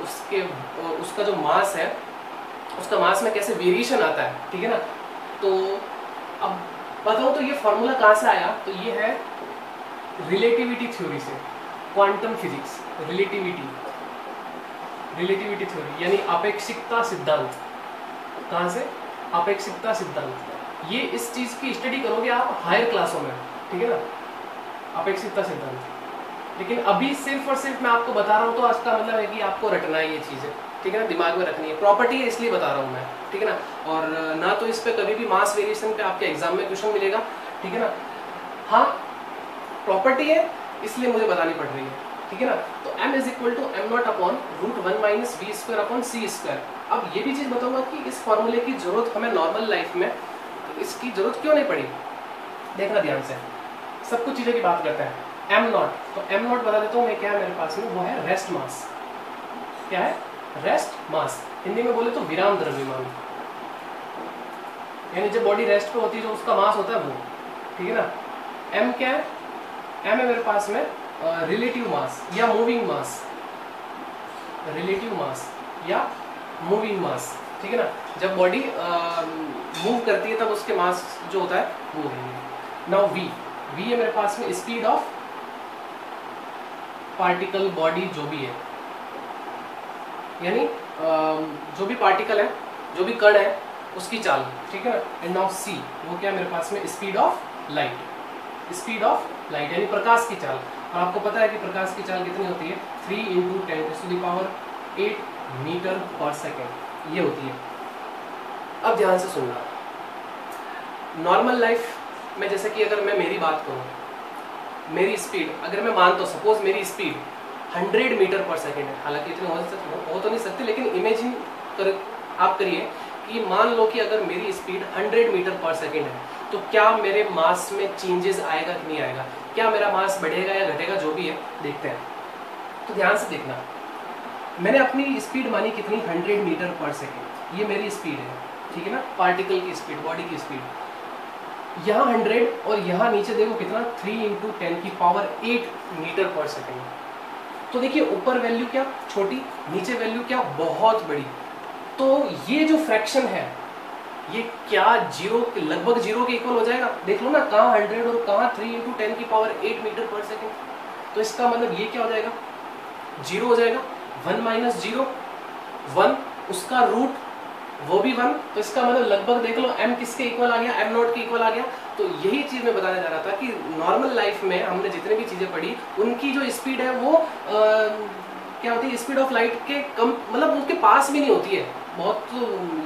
उसका जो मास है, उसका मास में कैसे वेरिएशन आता है, ठीक है ना। तो अब बताओ तो ये फॉर्मूला कहाँ से आया, तो ये है रिलेटिविटी थ्योरी से, क्वांटम फिजिक्स, रिलेटिविटी थ्योरी यानी अपेक्षिकता सिद्धांत। कहाँ से, अपेक्षिकता सिद्धांत। ये इस चीज की स्टडी करोगे आप हायर क्लासों में, ठीक है ना, अपेक्षिकता सिद्धांत। लेकिन अभी सिर्फ और सिर्फ मैं आपको बता रहा हूँ, तो इसका मतलब है कि आपको रटना है ये चीजें, ठीक है ना, दिमाग में रखनी है। प्रॉपर्टी है इसलिए बता रहा हूँ मैं, ठीक है ना, और ना तो इस पे कभी भी मास वेरिएशन पे आपके एग्जाम में क्वेश्चन मिलेगा, ठीक है ना। हाँ, प्रॉपर्टी है इसलिए मुझे बतानी पड़ रही है, ठीक है ना। तो m = m0 upon √1 - v² upon c²। अब ये भी चीज बताऊंगा कि इस फॉर्मूले की जरूरत हमें नॉर्मल लाइफ में इसकी जरूरत क्यों नहीं पड़ी। देखना ध्यान से, सब कुछ चीजों की बात करते हैं। m0, तो m0 बता देता हूँ मैं, क्या है मेरे पास में, वो है रेस्ट मास। क्या है, रेस्ट मास। हिंदी में बोले तो विराम द्रव्यमान, यानी जब बॉडी रेस्ट पे होती है जो उसका मास होता है वो, ठीक है ना। m क्या है, m है मेरे पास में रिलेटिव मास या मूविंग मास, रिलेटिव मास या मूविंग मास, ठीक है ना। जब बॉडी मूव करती है तब उसके मास जो होता है वो है। नाउ v है मेरे पास में स्पीड ऑफ पार्टिकल, बॉडी जो भी है, यानी जो भी पार्टिकल है, जो भी कण है उसकी चाल, ठीक है ना। एंड नाउ c, वो क्या है मेरे पास में, speed of light, speed of light यानी प्रकाश की चाल। और आपको पता है कि प्रकाश की चाल कितनी होती है, 3 × 10⁸ मीटर पर सेकेंड ये होती है। अब ध्यान से सुनना, नॉर्मल लाइफ में जैसे कि अगर मैं मेरी बात करूं, मेरी स्पीड अगर मैं मानता हूं, सपोज मेरी स्पीड 100 मीटर पर सेकेंड है। हालांकि इतने हो तो नहीं सकते, लेकिन इमेजिन आप करिए कि मान लो कि अगर मेरी स्पीड 100 मीटर पर सेकेंड है, तो क्या मेरे मास में चेंजेस आएगा कि नहीं आएगा, क्या मेरा मास बढ़ेगा या घटेगा, जो भी है देखते हैं। तो ध्यान से देखना, मैंने अपनी स्पीड मानी कितनी, 100 मीटर पर सेकेंड, ये मेरी स्पीड है, ठीक है ना, पार्टिकल की स्पीड, बॉडी की स्पीड। यहाँ 100 और यहाँ नीचे देखो कितना, 3 × 10⁸ मीटर पर सेकेंड। तो देखिए ऊपर वैल्यू क्या छोटी, नीचे वैल्यू क्या बहुत बड़ी। तो ये जो फ्रैक्शन है ये क्या जीरो, लगभग जीरो के इक्वल हो जाएगा। देख लो ना, कहाँ 100 और कहाँ 3 × 10⁸ मीटर पर सेकेंड। तो इसका मतलब ये क्या हो जाएगा, जीरो हो जाएगा। 1 - 0 1, उसका रूट वो भी 1। तो इसका मतलब लगभग देख लो m किसके इक्वल आ गया, m0 के इक्वल आ गया। तो यही चीज मैं बताने जा रहा था कि नॉर्मल लाइफ में हमने जितने भी चीजें पढ़ी, उनकी जो स्पीड है वो क्या होती है, स्पीड ऑफ लाइट के कम, मतलब उसके पास भी नहीं होती है बहुत।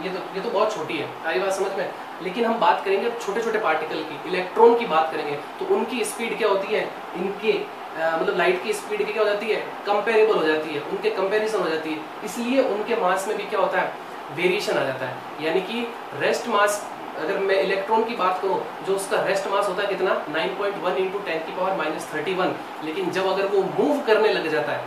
ये तो बहुत छोटी है, सारी बात समझ में। लेकिन हम बात करेंगे छोटे छोटे पार्टिकल की, इलेक्ट्रॉन की बात करेंगे, तो उनकी स्पीड क्या होती है, इनके मतलब लाइट की स्पीड की क्या हो जाती है, कंपेरेबल हो जाती है, उनके कंपैरिजन हो जाती है। इसलिए उनके मास में भी क्या होता है, वेरिएशन आ जाता है। यानी कि रेस्ट मास, अगर मैं इलेक्ट्रॉन की बात करूं, जो उसका रेस्ट मास होता है कितना, 9.1 × 10⁻31। लेकिन जब अगर वो मूव करने लग जाता है,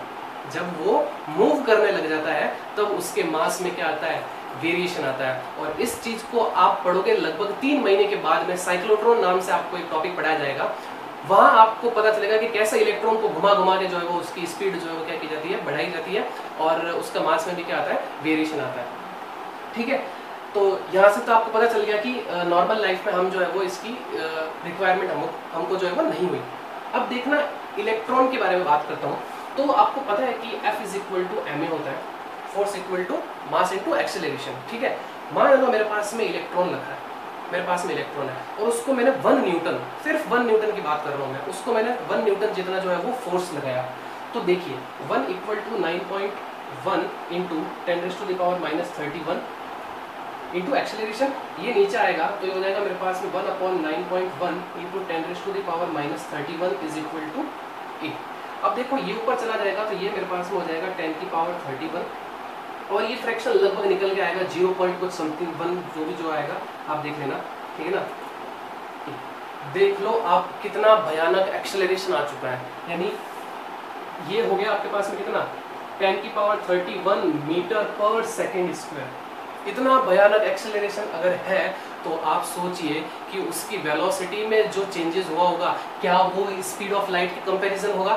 जब वो मूव करने लग जाता है, तब उसके मास में क्या आता है, वेरिएशन आता है। और इस चीज को आप पढ़ोगे लगभग 3 महीने के बाद में, साइक्लोट्रॉन नाम से आपको एक टॉपिक पढ़ाया जाएगा। वहां आपको पता चलेगा कि कैसे इलेक्ट्रॉन को घुमा घुमा के जो है वो उसकी स्पीड जो है वो क्या की जाती है, बढ़ाई जाती है, और उसका मास में भी क्या आता है, वेरिएशन आता है। ठीक है, तो यहाँ से तो आपको पता चल गया कि नॉर्मल लाइफ में हम जो है वो इसकी रिक्वायरमेंट हमको जो है वो नहीं हुई। अब देखना, इलेक्ट्रॉन के बारे में बात करता हूँ। तो आपको पता है कि F = ma होता है, फोर्स = मास × एक्सेलरेशन। ठीक है, मान लो मेरे पास में इलेक्ट्रॉन लगा है, मेरे पास में इलेक्ट्रॉन है, और उसको मैंने 1 न्यूटन, सिर्फ 1 न्यूटन की बात कर रहा हूँ मैं, उसको मैंने 1 न्यूटन जितना जो है वो फोर्स लगाया। तो देखिए 1 = 9.1 × 10⁻³ इंटू एक्सेलरेशन, ये नीचे आएगा तो ये हो जाएगा मेरे पास में 1/9.1 × 10⁻31 = 8। अब देखो ये ऊपर चला जाएगा तो ये मेरे पास में हो जाएगा 10⁻31, और ये फ्रैक्शन लगभग निकल के आएगा 0 कुछ समथिंग 1, जो भी जो आएगा आप देख लेना, ठीक है ना। देख लो आप कितना भयानक एक्सेलरेशन आ चुका है, यानी ये हो गया आपके पास में कितना, 10⁻31 मीटर पर सेकेंड स्क्वायर। इतना भयानक एक्सेलरेशन अगर है तो आप सोचिए कि उसकी वेलोसिटी में जो चेंजेस हुआ होगा, क्या वो स्पीड ऑफ लाइट के कंपैरिजन होगा।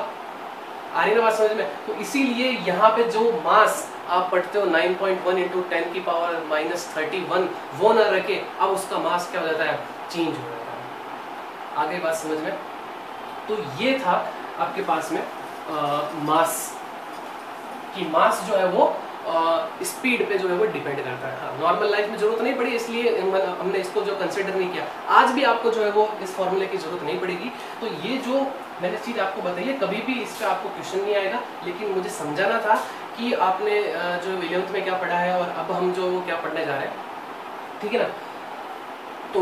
आ रही ना बात समझ में। तो इसीलिए यहाँ पे जो मास आप पढ़ते हो 9.1 × 10⁻31 वो ना रखे, अब उसका मास क्या हो जाता है, चेंज हो जाता है। आगे बात समझ में। तो ये था आपके पास में मास की, मास जो है वो स्पीड पे जो है वो डिपेंड करता है। हाँ, नॉर्मल लाइफ में जरूरत नहीं पड़ी, इसलिए हमने इसको जो कंसिडर नहीं किया। आज भी आपको जो है वो इस फॉर्मूले की जरूरत नहीं पड़ेगी। तो ये जो मैंने चीज आपको बताई है, कभी भी इस पर आपको क्वेश्चन नहीं आएगा, लेकिन मुझे समझाना था कि आपने जो 11th में क्या पढ़ा है और अब हम जो क्या पढ़ने जा रहे हैं, ठीक है ना। तो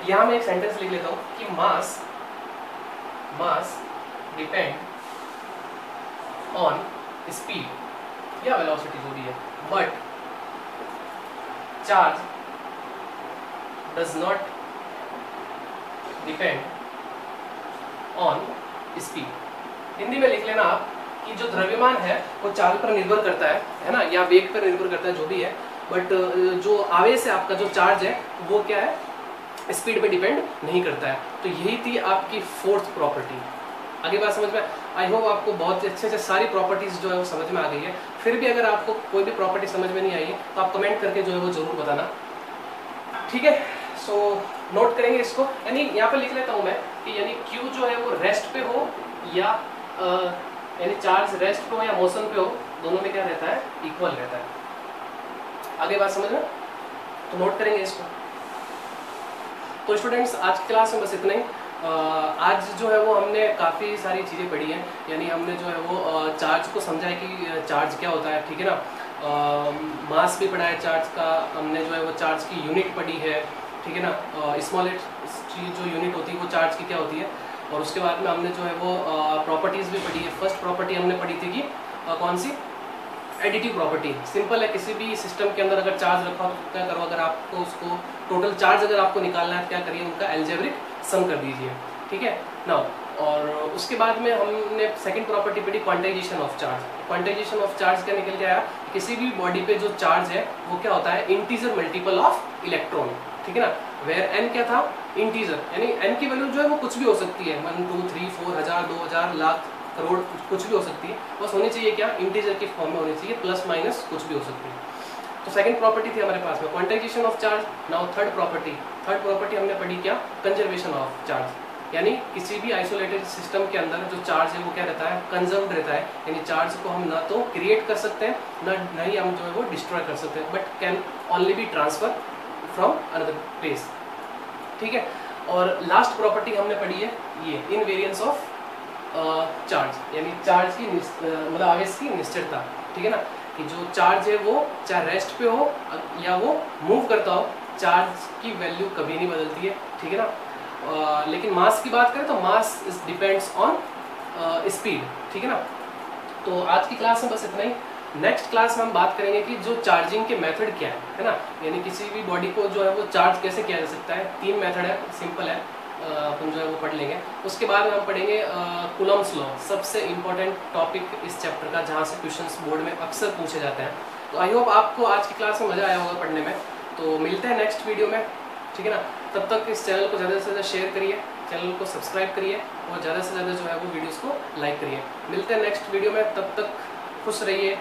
यहाँ मैं एक सेंटेंस लिख लेता हूँ कि मास डिपेंड ऑन स्पीड या वेलोसिटी जो भी है, but charge does not depend on speed. Hindi में लिख लेना आप कि जो द्रव्यमान है वो चार्ज पर निर्भर करता है ना, या वेग पर निर्भर करता है, जो भी है, बट जो आवेश है आपका, जो चार्ज है वो क्या है, स्पीड पे डिपेंड नहीं करता है। तो यही थी आपकी 4th प्रॉपर्टी। आगे बात समझ में। आई होप आपको बहुत अच्छे से सारी प्रॉपर्टीज जो है वो समझ में आ गई है। फिर भी अगर आपको कोई भी प्रॉपर्टी समझ में नहीं आई है तो आप कमेंट करके जो है वो जरूर बताना, ठीक है। सो नोट करेंगे इसको, यानी यहाँ पे लिख लेता हूँ मैं कि यानी Q जो है वो रेस्ट पे हो या यानी चार्ज रेस्ट पे हो या मोशन पे हो, दोनों में क्या रहता है, इक्वल रहता है। आगे बात समझ में, तो नोट करेंगे इसको। तो स्टूडेंट्स आज क्लास में बस इतना ही। आज जो है वो हमने काफ़ी सारी चीज़ें पढ़ी हैं, यानी हमने जो है वो चार्ज को समझा है कि चार्ज क्या होता है, ठीक है ना। मास भी पढ़ा है चार्ज का, हमने जो है वो चार्ज की यूनिट पढ़ी है, ठीक है ना। स्मॉलेस्ट जो यूनिट होती है वो चार्ज की क्या होती है, और उसके बाद में हमने जो है वो प्रॉपर्टीज़ भी पढ़ी है। फर्स्ट प्रॉपर्टी हमने पढ़ी थी कि कौन सी, एडिटिव प्रॉपर्टी। सिंपल है, किसी भी सिस्टम के अंदर अगर चार्ज रखा हो तो क्या करो, अगर आपको उसको टोटल चार्ज अगर आपको निकालना है, क्या करिए, उनका एल्जेब्रिक सम कर दीजिए, ठीक है नाउ। और उसके बाद में हमने सेकंड प्रॉपर्टी पढ़ी quantization of charge. Quantization of charge क्या निकल के आया, किसी भी बॉडी पे जो चार्ज है वो क्या होता है, इंटीजर मल्टीपल ऑफ इलेक्ट्रॉन, ठीक है ना। वेयर एन क्या था, इंटीजर, यानी एन की वैल्यू जो है वो कुछ भी हो सकती है, 1 2 3 4 1000 2000 लाख करोड़, कुछ भी हो सकती है, बस होनी चाहिए क्या, इंटीजर की फॉर्म में होनी चाहिए, प्लस माइनस कुछ भी हो सकती है। तो सेकंड प्रॉपर्टी थी हमारे पास में quantization of charge. Now third property हमने पढ़ी क्या, कंजर्वेशन ऑफ चार्ज, यानी किसी भी आइसोलेटेड सिस्टम के अंदर जो चार्ज है वो क्या रहता है, कंजर्व्ड रहता है, यानी चार्ज को हम ना तो क्रिएट कर सकते हैं ना ही हम जो है वो डिस्ट्रॉय कर सकते हैं, but can only be transfer from another place, ठीक है। और लास्ट प्रॉपर्टी हमने पढ़ी है ये इनवेरियंस ऑफ चार्ज, यानी चार्ज की मतलब आवेश की निश्चितता, ठीक है ना, कि जो चार्ज है वो चाहे रेस्ट पे हो या वो मूव करता हो, चार्ज की वैल्यू कभी नहीं बदलती है, ठीक है ना। लेकिन मास की बात करें तो mass is depends on speed, ठीक है ना। तो आज की क्लास में बस इतना ही। नेक्स्ट क्लास में हम बात करेंगे कि जो चार्जिंग के मेथड क्या है ना, यानी किसी भी बॉडी को जो है वो चार्ज कैसे किया जा सकता है। 3 मेथड है, सिंपल है, अपन जो है वो पढ़ लेंगे। उसके बाद में हम पढ़ेंगे कूलम्ब्स लॉ, सबसे इम्पोर्टेंट टॉपिक इस चैप्टर का, जहाँ से क्वेश्चंस बोर्ड में अक्सर पूछे जाते हैं। तो आई होप आपको आज की क्लास में मज़ा आया होगा पढ़ने में। तो मिलते हैं नेक्स्ट वीडियो में, ठीक है ना। तब तक इस चैनल को ज़्यादा से ज़्यादा शेयर करिए, चैनल को सब्सक्राइब करिए और ज़्यादा से ज़्यादा जो है वो वीडियोज़ को लाइक करिए। मिलते हैं नेक्स्ट वीडियो में, तब तक खुश रहिए,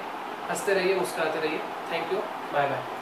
हंसते रहिए, मुस्कुराते रहिए। Thank you, bye bye.